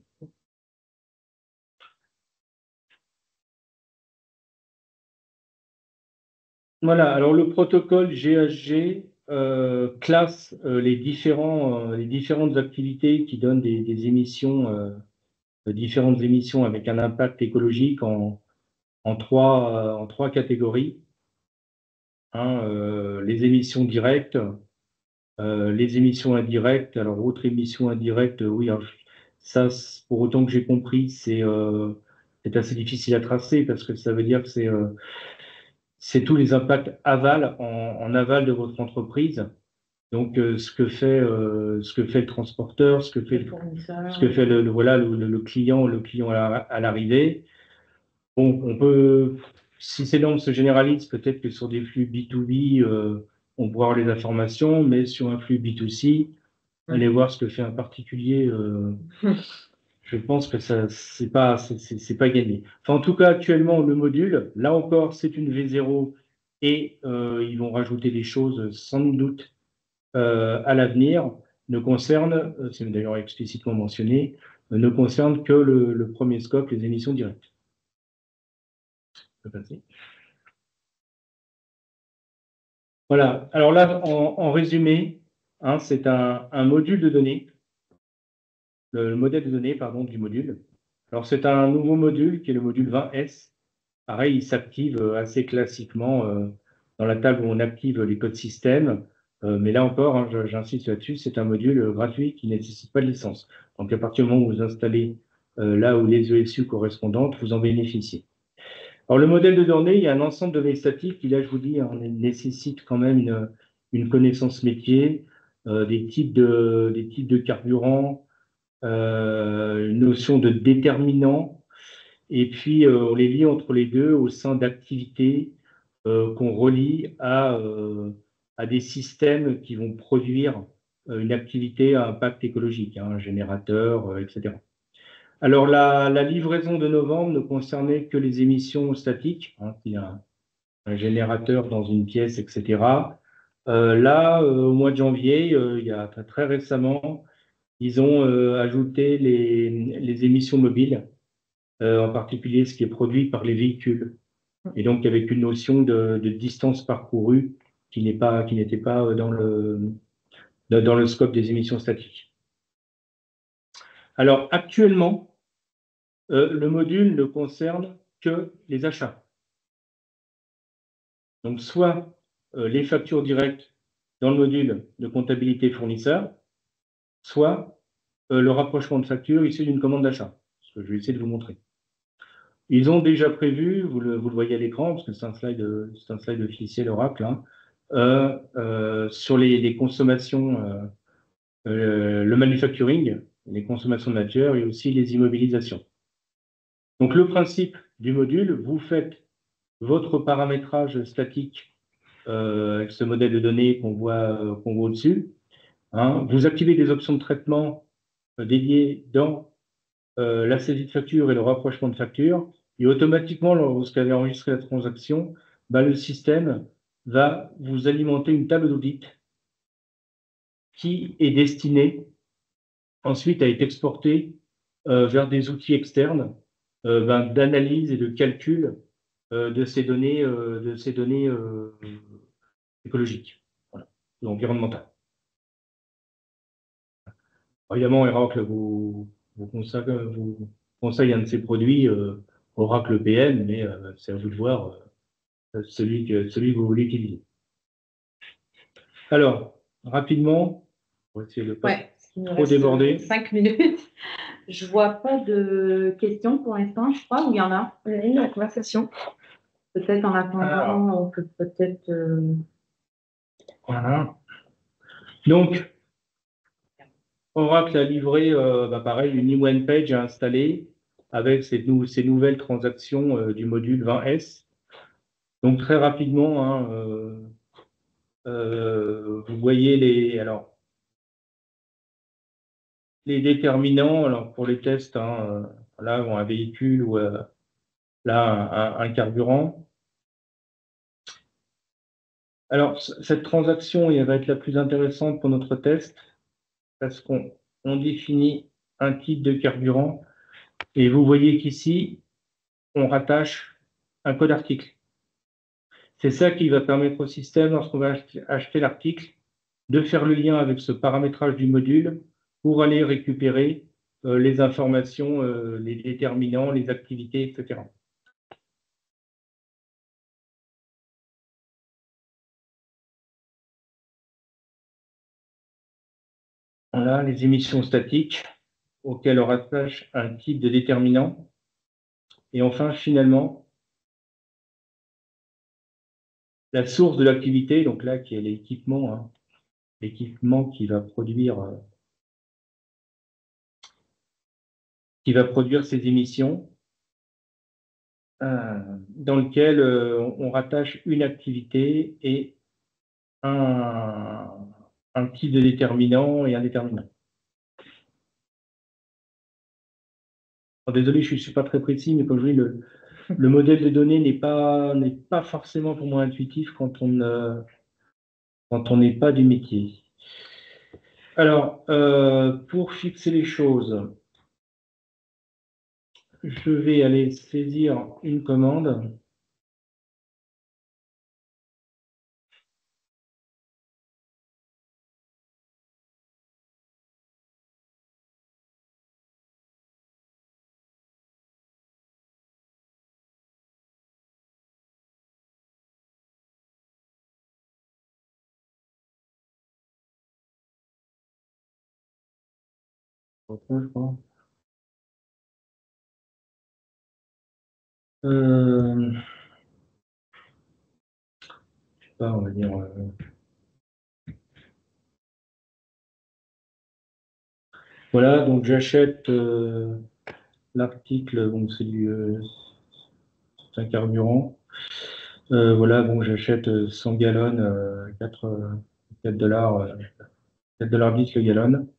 S2: Voilà, alors le protocole GHG classe les différentes activités qui donnent des émissions, différentes émissions avec un impact écologique en trois catégories. Les émissions directes, les émissions indirectes. Alors, autre émission indirecte, oui, alors, ça, pour autant que j'ai compris, c'est assez difficile à tracer parce que ça veut dire que c'est tous les impacts aval en aval de votre entreprise. Donc, ce que fait le transporteur, ce que fait le client à l'arrivée. Bon, on peut, si ces normes se généralisent, peut-être que sur des flux B2B, on pourra avoir les informations, mais sur un flux B2C, aller voir ce que fait un particulier, je pense que ça, c'est pas gagné. Enfin, en tout cas, actuellement, le module, là encore, c'est une V0 et ils vont rajouter des choses sans doute à l'avenir, ne concerne, c'est d'ailleurs explicitement mentionné, ne concerne que le premier scope, les émissions directes. Voilà. Alors là, en résumé, c'est un module de données, le modèle de données, pardon, du module. Alors, c'est un nouveau module qui est le module 20S. Pareil, il s'active assez classiquement dans la table où on active les codes système. Mais là encore, j'insiste là-dessus, c'est un module gratuit qui ne nécessite pas de licence. Donc, à partir du moment où vous installez là où les ESU correspondantes, vous en bénéficiez. Alors, le modèle de données, il y a un ensemble de données statiques qui, là, je vous dis, nécessite quand même une connaissance métier, des types de carburants, une notion de déterminant, et puis on les lie entre les deux au sein d'activités qu'on relie à des systèmes qui vont produire une activité à impact écologique, un générateur, etc. Alors, la livraison de novembre ne concernait que les émissions statiques, il y a un générateur dans une pièce, etc. Là, au mois de janvier, il y a très récemment, ils ont ajouté les émissions mobiles, en particulier ce qui est produit par les véhicules, et donc avec une notion de distance parcourue qui n'était pas dans le scope des émissions statiques. Alors, actuellement, le module ne concerne que les achats. Donc, soit les factures directes dans le module de comptabilité fournisseur, soit le rapprochement de factures issu d'une commande d'achat, ce que je vais essayer de vous montrer. Ils ont déjà prévu, vous le voyez à l'écran, parce que c'est un slide officiel Oracle, hein, sur les consommations, le manufacturing, les consommations de matière et aussi les immobilisations. Donc le principe du module, vous faites votre paramétrage statique avec ce modèle de données qu'on voit au-dessus. Hein. Vous activez des options de traitement dédiées dans la saisie de facture et le rapprochement de facture. Et automatiquement, lorsque vous avez enregistré la transaction, le système va vous alimenter une table d'audit qui est destinée ensuite à être exportée vers des outils externes d'analyse et de calcul de ces données écologiques, voilà, et environnementales. Évidemment, Oracle vous conseille un de ces produits, Oracle PM, mais c'est à vous de voir celui que vous voulez utiliser. Alors, rapidement, on va essayer de ne pas trop déborder.
S1: 5 minutes. Je ne vois pas de questions pour l'instant, je crois, ou il y en a.
S4: Oui, la conversation.
S1: Peut-être en attendant, on peut peut-être...
S2: Voilà. Donc, Oracle a livré, pareil, une new one page à installer avec ces nouvelles transactions du module 20S. Donc, très rapidement, hein, vous voyez les déterminants. Alors, pour les tests, hein, là, un véhicule ou là, un carburant. Alors, cette transaction, elle va être la plus intéressante pour notre test parce qu'on définit un type de carburant et vous voyez qu'ici, on rattache un code article. C'est ça qui va permettre au système, lorsqu'on va acheter l'article, de faire le lien avec ce paramétrage du module pour aller récupérer les informations, les déterminants, les activités, etc. Voilà les émissions statiques auxquelles on rattache un type de déterminant. Et enfin, finalement, la source de l'activité, donc là, qui est l'équipement, hein, l'équipement qui va produire ces émissions, dans lequel on rattache une activité et un type de déterminant et un déterminant. Alors, désolé, je ne suis pas très précis, mais comme je dis, le modèle de données n'est pas forcément pour moi intuitif quand on n'est pas du métier. Alors, pour fixer les choses, je vais aller saisir une commande. Je sais pas, on va dire. Voilà, donc j'achète l'article, donc c'est un carburant. Voilà, bon, j'achète 100 gallons, 4 $, 4,10 $, le gallon.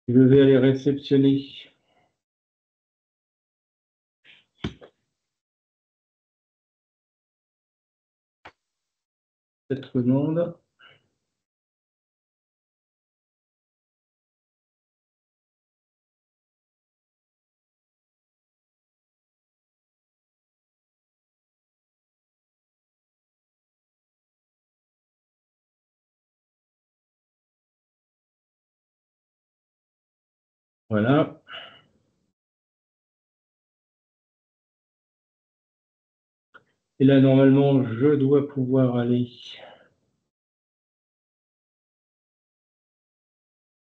S2: Je vais aller réceptionner cette commande. Voilà. Et là, normalement, je dois pouvoir aller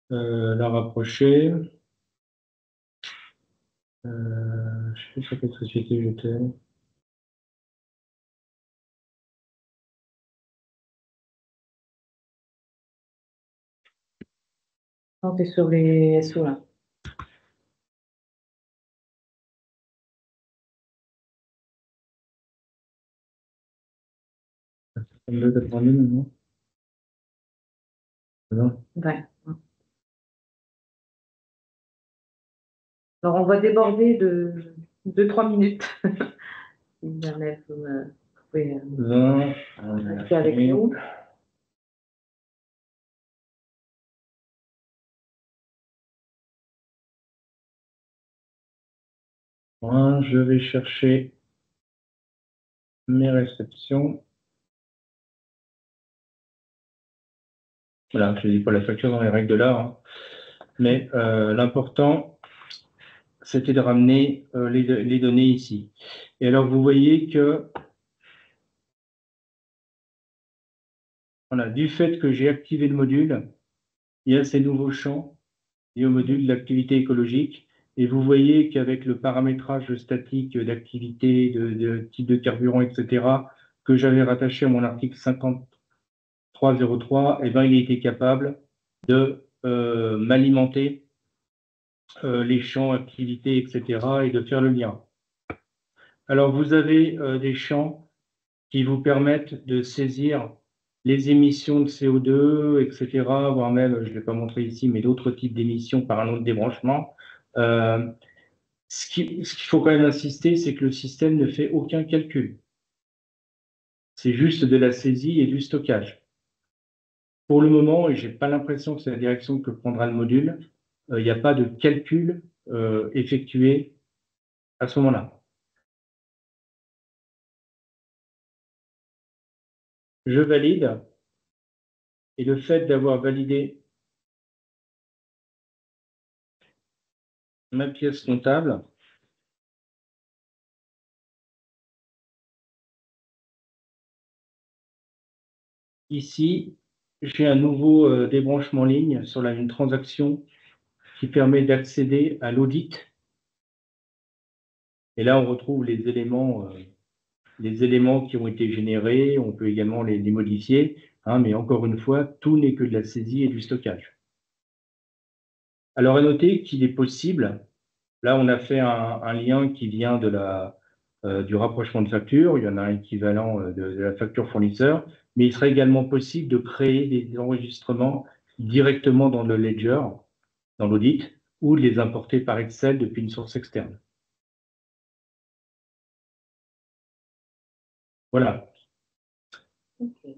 S2: la rapprocher. Je sais pas sur quelle société j'étais.
S1: Non, tu es sur les SO là.
S2: Ça me doit être en ligne, non? Non.
S1: Ouais. Alors, on va déborder de 2-3 minutes. Si jamais vous pouvez
S2: Non.
S1: rester avec nous.
S2: Moi, je vais chercher mes réceptions. Voilà, je ne dis pas la facture dans les règles de l'art, hein. Mais l'important, c'était de ramener les données ici. Et alors, vous voyez que, voilà, du fait que j'ai activé le module, il y a ces nouveaux champs liés au module d'activité écologique. Et vous voyez qu'avec le paramétrage statique d'activité, de type de carburant, etc., que j'avais rattaché à mon article 5303, eh ben, il était capable de m'alimenter les champs, activités, etc., et de faire le lien. Alors, vous avez des champs qui vous permettent de saisir les émissions de CO2, etc., voire même, je ne vais pas montrer ici, mais d'autres types d'émissions par un autre débranchement. Ce qu'il faut quand même insister, c'est que le système ne fait aucun calcul. C'est juste de la saisie et du stockage. Pour le moment, et je n'ai pas l'impression que c'est la direction que prendra le module, il n'y a pas de calcul effectué à ce moment-là. Je valide, et le fait d'avoir validé ma pièce comptable, ici, j'ai un nouveau débranchement ligne sur une transaction qui permet d'accéder à l'audit. Et là, on retrouve les éléments qui ont été générés. On peut également les modifier, hein, mais encore une fois, tout n'est que de la saisie et du stockage. Alors, à noter qu'il est possible, là, on a fait un lien qui vient du rapprochement de factures. Il y en a un équivalent de la facture fournisseur, mais il serait également possible de créer des enregistrements directement dans le ledger, dans l'audit, ou de les importer par Excel depuis une source externe. Voilà.
S1: Okay.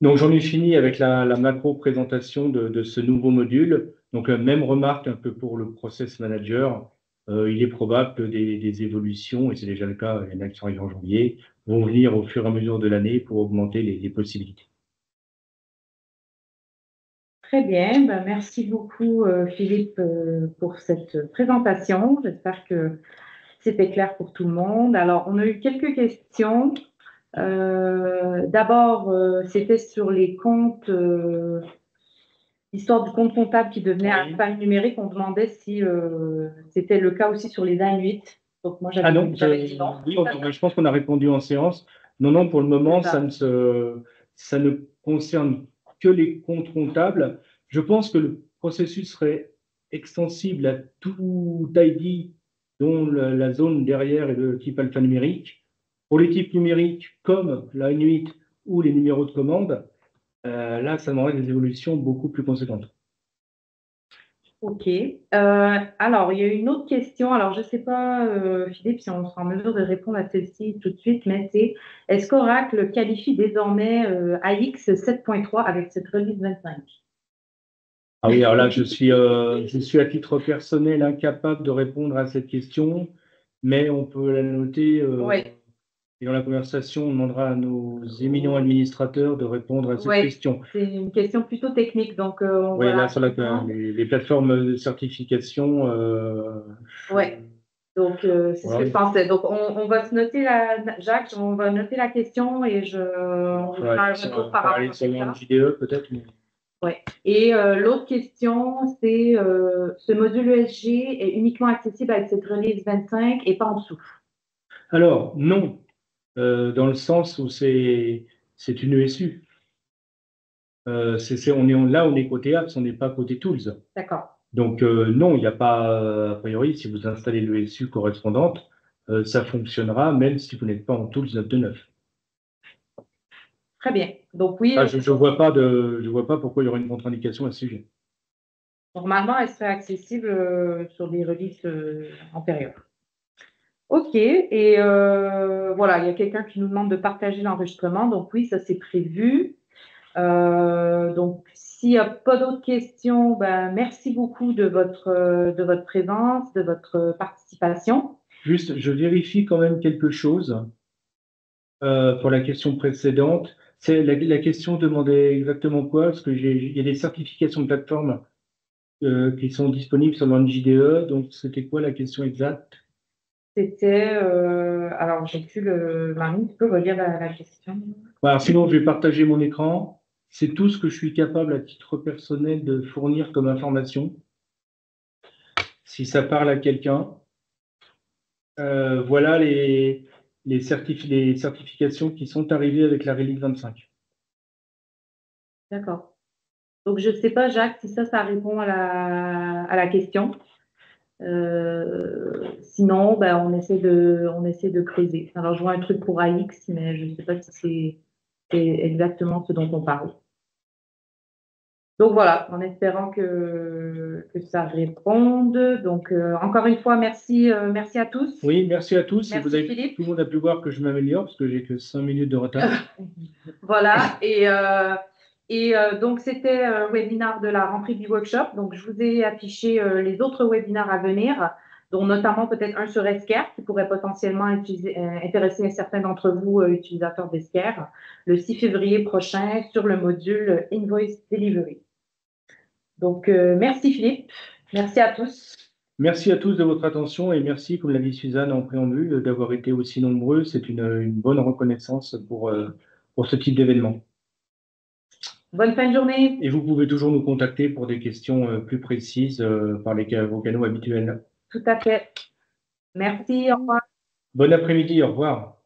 S2: Donc, j'en ai fini avec la macro présentation de ce nouveau module. Donc, même remarque un peu pour le process manager. Il est probable que des évolutions, et c'est déjà le cas, il y en a qui sont arrivées en janvier, vont venir au fur et à mesure de l'année pour augmenter les possibilités.
S1: Très bien, ben, merci beaucoup Philippe pour cette présentation. J'espère que c'était clair pour tout le monde. Alors, on a eu quelques questions. D'abord, c'était sur les comptes, l'histoire du compte comptable qui devenait
S2: Oui.
S1: alphanumérique. On demandait si c'était le cas aussi sur les Inuits. Donc, moi,
S2: Ah non,
S1: j'avais dit non.
S2: oui, je pense qu'on a répondu en séance. Non, non, pour le moment,
S1: C'est ça.
S2: ça ne concerne que les comptes comptables. Je pense que le processus serait extensible à tout ID dont la zone derrière est de type alphanumérique. Pour les types numériques, comme la Inuit ou les numéros de commande, là, ça demanderait des évolutions beaucoup plus conséquentes.
S1: Ok. Alors, il y a une autre question. Alors, je ne sais pas, Philippe, si on sera en mesure de répondre à celle-ci tout de suite, mais c'est est-ce qu'Oracle qualifie désormais AX 7.3 avec cette release 25?
S2: Ah oui, alors là, je suis à titre personnel incapable de répondre à cette question, mais on peut la noter
S1: Oui.
S2: Et dans la conversation, on demandera à nos éminents administrateurs de répondre à cette
S1: Ouais,
S2: question.
S1: c'est une question plutôt technique, donc
S2: Oui,
S1: voilà.
S2: là, sur les plateformes de certification.
S1: Ouais. Donc, c'est ce que je pensais. Donc, on va se noter Jacques, on va noter la question et on vous fera un retour par rapport à ça.
S2: JDE, peut-être.
S1: Ouais. Et l'autre question, c'est ce module ESG est uniquement accessible avec cette release 25 et pas en dessous.
S2: Alors, non, dans le sens où c'est une ESU. On est côté apps, on n'est pas côté tools.
S1: D'accord.
S2: Donc, non, il n'y a pas, a priori, si vous installez l'ESU correspondante, ça fonctionnera même si vous n'êtes pas en tools 9.2.9.
S1: Très bien. Donc, oui.
S2: Je ne vois pas pourquoi il y aurait une contre-indication à ce sujet.
S1: Normalement, elle serait accessible sur des releases antérieures. OK. Et voilà, il y a quelqu'un qui nous demande de partager l'enregistrement. Donc, oui, ça, c'est prévu. Donc, s'il n'y a pas d'autres questions, ben, merci beaucoup de votre présence, de votre participation.
S2: Juste, je vérifie quand même quelque chose pour la question précédente. C'est la question demandait exactement quoi? Parce que il y a des certifications de plateforme qui sont disponibles sur l'ONJDE. Donc, c'était quoi la question exacte?
S1: C'était, alors j'ai plus Marie, tu peux relire la question?
S2: Alors, sinon, je vais partager mon écran. C'est tout ce que je suis capable à titre personnel de fournir comme information. Si ça parle à quelqu'un, voilà les certifications qui sont arrivées avec la Release 25.
S1: D'accord. Donc, je ne sais pas, Jacques, si ça répond à la question. Sinon, ben, on essaie de creuser. Alors, je vois un truc pour AX, mais je ne sais pas si c'est exactement ce dont on parle. Donc, voilà, en espérant que ça réponde. Donc, encore une fois, merci à tous.
S2: Oui, merci à tous.
S1: Merci, Philippe.
S2: Tout le monde a pu voir que je m'améliore parce que j'ai que 5 minutes de retard.
S1: Voilà, et donc c'était un webinar de la rentrée du workshop. Donc, je vous ai affiché les autres webinaires à venir, dont notamment peut-être un sur Esker qui pourrait potentiellement intéresser certains d'entre vous, utilisateurs d'Esker, le 6 février prochain sur le module Invoice Delivery. Donc, merci Philippe, merci à tous.
S2: Merci à tous de votre attention et merci, comme l'a dit Suzanne en préambule, d'avoir été aussi nombreux. C'est une bonne reconnaissance pour ce type d'événement.
S1: Bonne fin de journée.
S2: Et vous pouvez toujours nous contacter pour des questions plus précises par vos canaux habituels.
S1: Tout à fait. Merci, au revoir.
S2: Bon après-midi, au revoir.